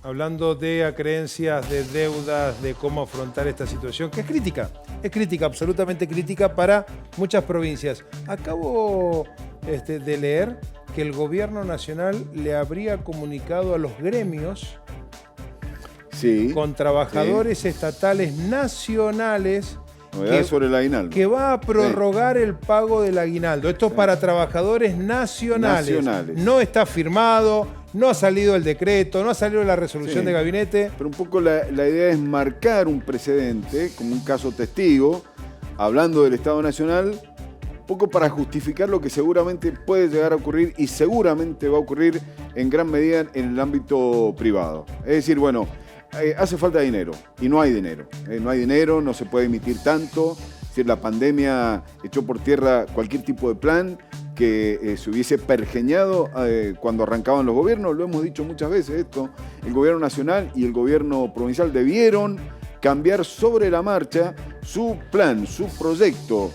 hablando de acreencias, de deudas, de cómo afrontar esta situación, que es crítica, absolutamente crítica para muchas provincias. Acabo de leer que el gobierno nacional le habría comunicado a los gremios con trabajadores estatales nacionales sobre el aguinaldo, que va a prorrogar el pago del aguinaldo. Esto es para trabajadores nacionales. No está firmado, no ha salido el decreto, no ha salido la resolución de gabinete. Pero un poco la idea es marcar un precedente, como un caso testigo, hablando del Estado Nacional, un poco para justificar lo que seguramente puede llegar a ocurrir y seguramente va a ocurrir en gran medida en el ámbito privado. Es decir, bueno, hace falta dinero y no hay dinero. No hay dinero, no se puede emitir tanto. Es decir, la pandemia echó por tierra cualquier tipo de plan que se hubiese pergeñado cuando arrancaban los gobiernos. Lo hemos dicho muchas veces esto. El gobierno nacional y el gobierno provincial debieron cambiar sobre la marcha su plan, su proyecto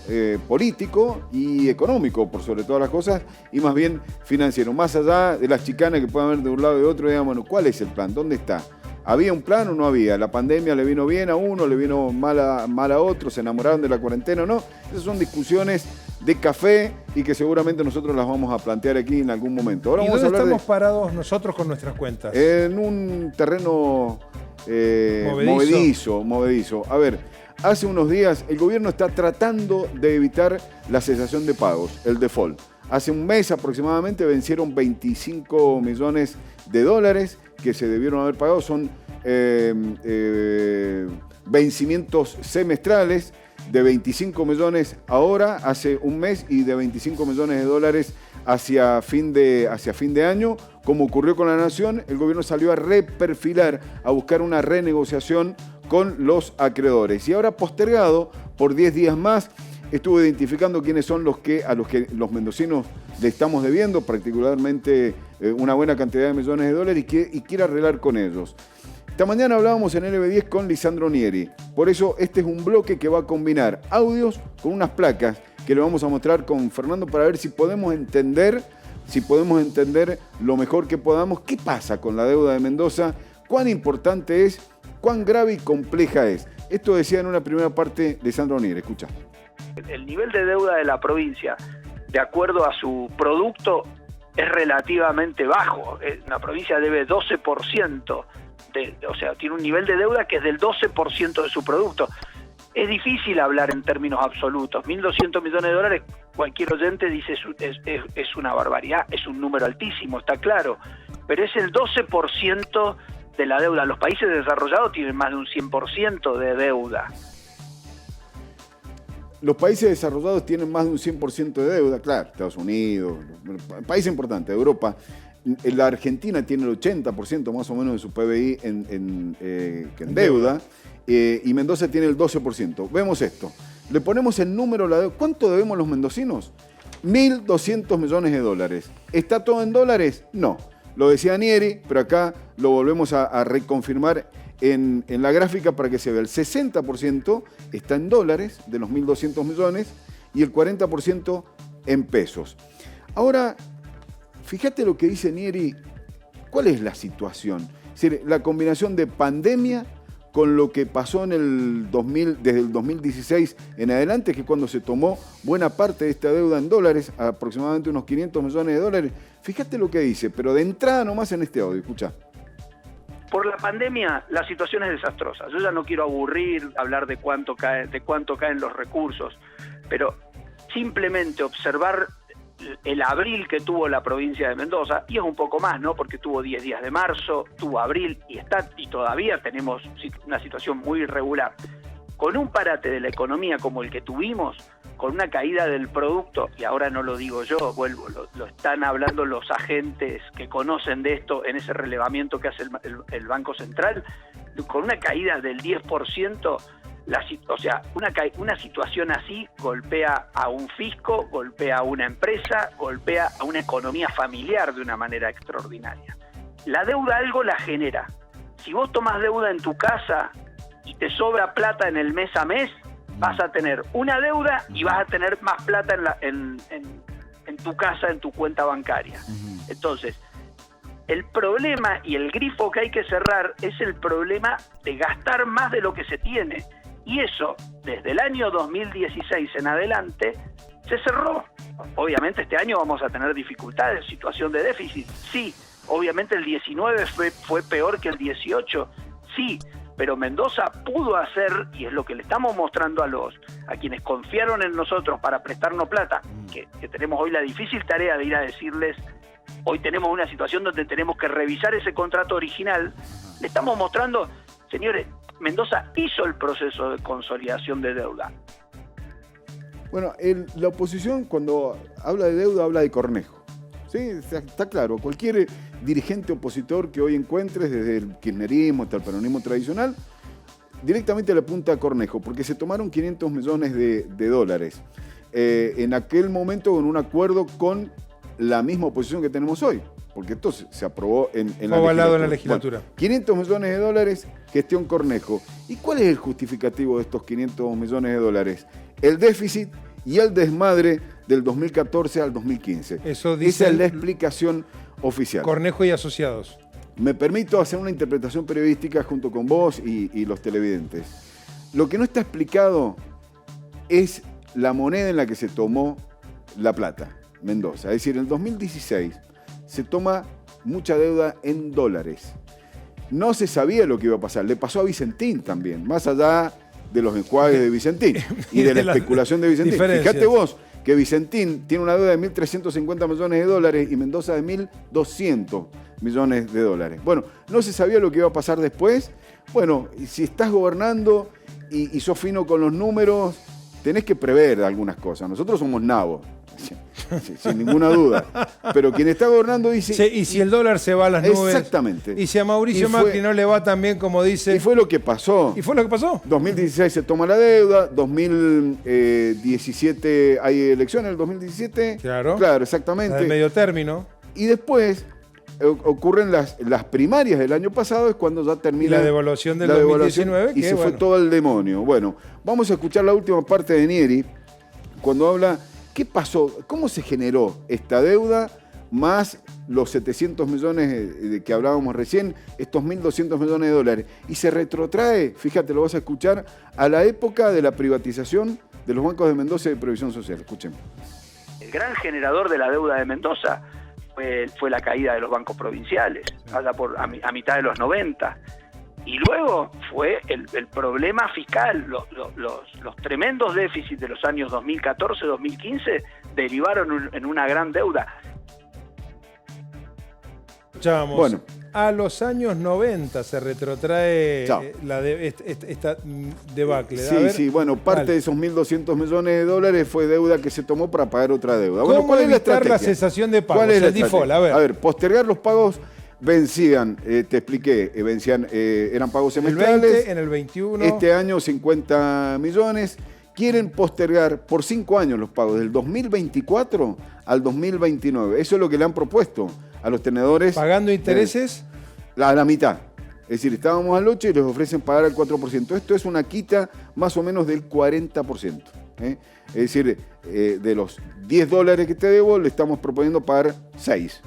político y económico, por sobre todas las cosas, y más bien financiero. Más allá de las chicanas que puedan haber de un lado y de otro, digamos, bueno, ¿cuál es el plan? ¿Dónde está? ¿Había un plan o no había? ¿La pandemia le vino bien a uno, le vino mal a otro? ¿Se enamoraron de la cuarentena o no? Esas son discusiones de café y que seguramente nosotros las vamos a plantear aquí en algún momento. Ahora ¿Y vamos dónde a hablar estamos parados nosotros con nuestras cuentas? En un terreno movedizo. A ver, hace unos días el gobierno está tratando de evitar la cesación de pagos, el default. Hace un mes aproximadamente vencieron 25 millones de dólares que se debieron haber pagado. Son vencimientos semestrales de 25 millones ahora, hace un mes, y de 25 millones de dólares hacia fin de año. Como ocurrió con la Nación, el gobierno salió a reperfilar, a buscar una renegociación con los acreedores. Y ahora, postergado por 10 días más, estuvo identificando quiénes son a los que los mendocinos le estamos debiendo, particularmente una buena cantidad de millones de dólares, y quiere arreglar con ellos. Esta mañana hablábamos en LB10 con Lisandro Nieri. Por eso este es un bloque que va a combinar audios con unas placas que le vamos a mostrar con Fernando para ver si podemos entender lo mejor que podamos qué pasa con la deuda de Mendoza, cuán importante es, cuán grave y compleja es. Esto decía en una primera parte Lisandro Nieri. Escucha. El nivel de deuda de la provincia, de acuerdo a su producto, es relativamente bajo. La provincia debe 12%, o sea, tiene un nivel de deuda que es del 12% de su producto. Es difícil hablar en términos absolutos. 1.200 millones de dólares, cualquier oyente dice es una barbaridad, es un número altísimo, está claro, pero es el 12% de la deuda. Los países desarrollados tienen más de un 100% de deuda. Los países desarrollados tienen más de un 100% de deuda, claro, Estados Unidos, país importante, Europa. La Argentina tiene el 80% más o menos de su PBI en deuda, y Mendoza tiene el 12%. Vemos esto, le ponemos el número, la deuda. ¿Cuánto debemos los mendocinos? 1.200 millones de dólares. ¿Está todo en dólares? No. Lo decía Nieri, pero acá lo volvemos a reconfirmar en la gráfica para que se vea. El 60% está en dólares de los 1.200 millones y el 40% en pesos. Ahora, fíjate lo que dice Nieri. ¿Cuál es la situación? Es decir, la combinación de pandemia con lo que pasó desde el 2016 en adelante, que es cuando se tomó buena parte de esta deuda en dólares, aproximadamente unos 500 millones de dólares. Fíjate lo que dice, pero de entrada nomás en este audio, escucha. Por la pandemia la situación es desastrosa. Yo ya no quiero aburrir, hablar de cuánto caen los recursos, pero simplemente observar el abril que tuvo la provincia de Mendoza, y es un poco más, ¿no? Porque tuvo 10 días de marzo, tuvo abril y todavía tenemos una situación muy irregular. Con un parate de la economía como el que tuvimos, con una caída del producto, y ahora no lo digo yo, lo están hablando los agentes que conocen de esto en ese relevamiento que hace el Banco Central, con una caída del 10%, una situación así golpea a un fisco, golpea a una empresa, golpea a una economía familiar de una manera extraordinaria. La deuda algo la genera. Si vos tomás deuda en tu casa y te sobra plata en el mes a mes, vas a tener una deuda y vas a tener más plata en tu casa, en tu cuenta bancaria. Entonces, El problema y el grifo que hay que cerrar es el problema de gastar más de lo que se tiene. Y eso, desde el año 2016 en adelante, se cerró. Obviamente este año vamos a tener dificultades, situación de déficit, sí. Obviamente el 19 fue peor que el 18, sí. Pero Mendoza pudo hacer, y es lo que le estamos mostrando a quienes confiaron en nosotros para prestarnos plata, que tenemos hoy la difícil tarea de ir a decirles, hoy tenemos una situación donde tenemos que revisar ese contrato original, le estamos mostrando, señores, Mendoza hizo el proceso de consolidación de deuda. Bueno, la oposición cuando habla de deuda habla de Cornejo. Sí, está claro. Cualquier dirigente opositor que hoy encuentres, desde el kirchnerismo hasta el peronismo tradicional, directamente le apunta a Cornejo, porque se tomaron 500 millones de dólares. En aquel momento con un acuerdo con la misma oposición que tenemos hoy, porque esto se aprobó en la avalado en la legislatura. Bueno, 500 millones de dólares, gestión Cornejo. ¿Y cuál es el justificativo de estos 500 millones de dólares? El déficit y el desmadre del 2014 al 2015. Eso dice Esa es la explicación oficial. Cornejo y asociados. Me permito hacer una interpretación periodística junto con vos y los televidentes. Lo que no está explicado es la moneda en la que se tomó la plata, Mendoza. Es decir, en el 2016 se toma mucha deuda en dólares. No se sabía lo que iba a pasar. Le pasó a Vicentín también, más allá de los enjuagues de Vicentín y de la especulación de Vicentín. Fíjate vos que Vicentín tiene una deuda de 1.350 millones de dólares y Mendoza de 1.200 millones de dólares. Bueno, no se sabía lo que iba a pasar después. Bueno, si estás gobernando y sos fino con los números, tenés que prever algunas cosas. Nosotros somos nabos, sin ninguna duda. Pero quien está gobernando dice... Sí, y si el dólar se va a las nubes... Exactamente. Y si a Mauricio Macri no le va tan bien como dice... Y fue lo que pasó. ¿Y fue lo que pasó? 2016 se toma la deuda, 2017 hay elecciones, el 2017. Claro. Claro, exactamente. La de medio término. Y después ocurren las primarias del año pasado, es cuando ya termina... Y la devaluación del 2019. Y se fue todo al demonio. Bueno, vamos a escuchar la última parte de Nieri, cuando habla... ¿Qué pasó? ¿Cómo se generó esta deuda más los 700 millones de que hablábamos recién, estos 1.200 millones de dólares? Y se retrotrae, fíjate, lo vas a escuchar, a la época de la privatización de los bancos de Mendoza y de Previsión Social. Escuchen. El gran generador de la deuda de Mendoza fue la caída de los bancos provinciales, allá a mitad de los 90. Y luego fue el problema fiscal, los tremendos déficits de los años 2014-2015 derivaron en una gran deuda. Escuchábamos, bueno, a los años 90 se retrotrae esta debacle. Sí, bueno, parte de esos 1.200 millones de dólares fue deuda que se tomó para pagar otra deuda. ¿Cómo bueno, ¿cuál es la estrategia? la cesación de pagos? ¿Cuál es el default? A ver, postergar los pagos. Vencían, te expliqué, eran pagos semestrales. El 20, en el 21. Este año 50 millones. Quieren postergar por 5 años los pagos, del 2024 al 2029. Eso es lo que le han propuesto a los tenedores. ¿Pagando intereses? A la mitad. Es decir, estábamos al 8 y les ofrecen pagar al 4%. Esto es una quita más o menos del 40%. Es decir, de los 10 dólares que te debo, le estamos proponiendo pagar 6.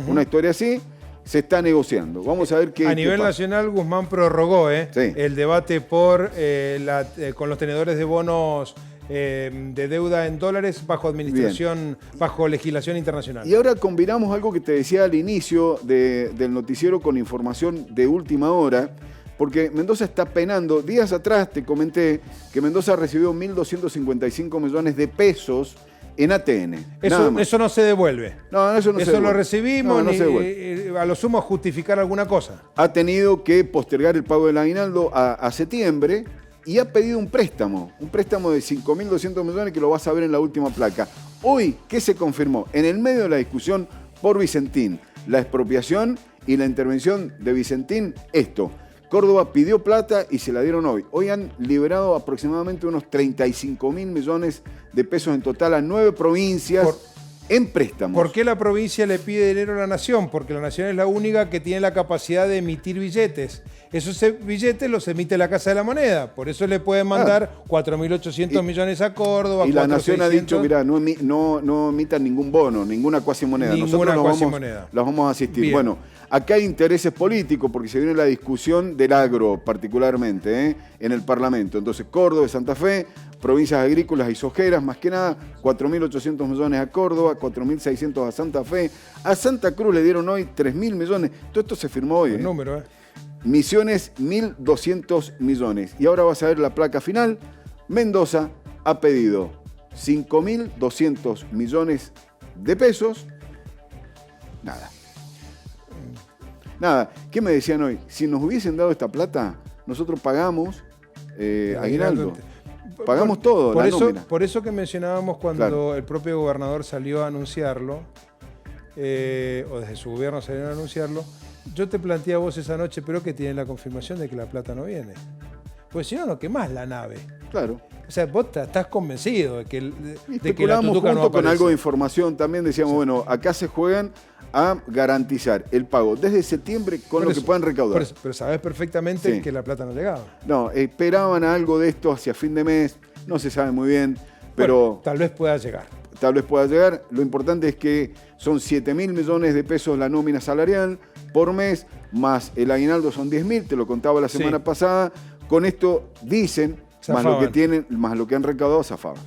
Una historia así. Se está negociando. Vamos a ver qué. A nivel nacional, Guzmán prorrogó sí, el debate con los tenedores de bonos de deuda en dólares bajo administración, bajo legislación internacional. Y ahora combinamos algo que te decía al inicio del noticiero con información de última hora, porque Mendoza está penando. Días atrás te comenté que Mendoza recibió 1.255 millones de pesos en ATN. Eso no se devuelve. No, eso no se devuelve. Eso lo recibimos, no se devuelve. A lo sumo justificar alguna cosa. Ha tenido que postergar el pago del aguinaldo a septiembre y ha pedido un préstamo de 5.200 millones que lo vas a ver en la última placa. Hoy, ¿qué se confirmó? En el medio de la discusión por Vicentín, la expropiación y la intervención de Vicentín, esto. Córdoba pidió plata y se la dieron hoy. Hoy han liberado aproximadamente unos 35.000 millones de pesos en total a 9 provincias en préstamos. ¿Por qué la provincia le pide dinero a la Nación? Porque la Nación es la única que tiene la capacidad de emitir billetes. Esos billetes los emite la Casa de la Moneda. Por eso le pueden mandar 4.800 millones a Córdoba. Y la Nación ha dicho, mirá, no emitan ningún bono, ninguna cuasimoneda. Nosotros los vamos a asistir. Bien. Bueno, Acá hay intereses políticos porque se viene la discusión del agro particularmente en el Parlamento. Entonces Córdoba y Santa Fe, provincias agrícolas y sojeras, más que nada, 4.800 millones a Córdoba, 4.600 a Santa Fe. A Santa Cruz le dieron hoy 3.000 millones. Todo esto se firmó hoy. El número, Misiones, 1.200 millones. Y ahora vas a ver la placa final. Mendoza ha pedido 5.200 millones de pesos. Nada. ¿Qué me decían hoy? Si nos hubiesen dado esta plata, nosotros pagamos aguinaldo. Pagamos todo, la nómina. Por eso que mencionábamos cuando el propio gobernador salió a anunciarlo, o desde su gobierno salieron a anunciarlo, yo te planteé a vos esa noche, pero que tienen la confirmación de que la plata no viene. Pues si no, no quemás la nave. Claro. O sea, vos estás convencido de que la especulábamos tutuca junto no con algo de información. También decíamos, bueno, acá se juegan a garantizar el pago desde septiembre con lo que puedan recaudar. Pero sabés perfectamente que la plata no llegaba. No, esperaban algo de esto hacia fin de mes, no se sabe muy bien, pero... Bueno, tal vez pueda llegar. Tal vez pueda llegar. Lo importante es que son 7.000 millones de pesos la nómina salarial por mes, más el aguinaldo son 10.000, te lo contaba la semana pasada. Con esto dicen, zafaban. Más lo que tienen, más lo que han recaudado, zafaban.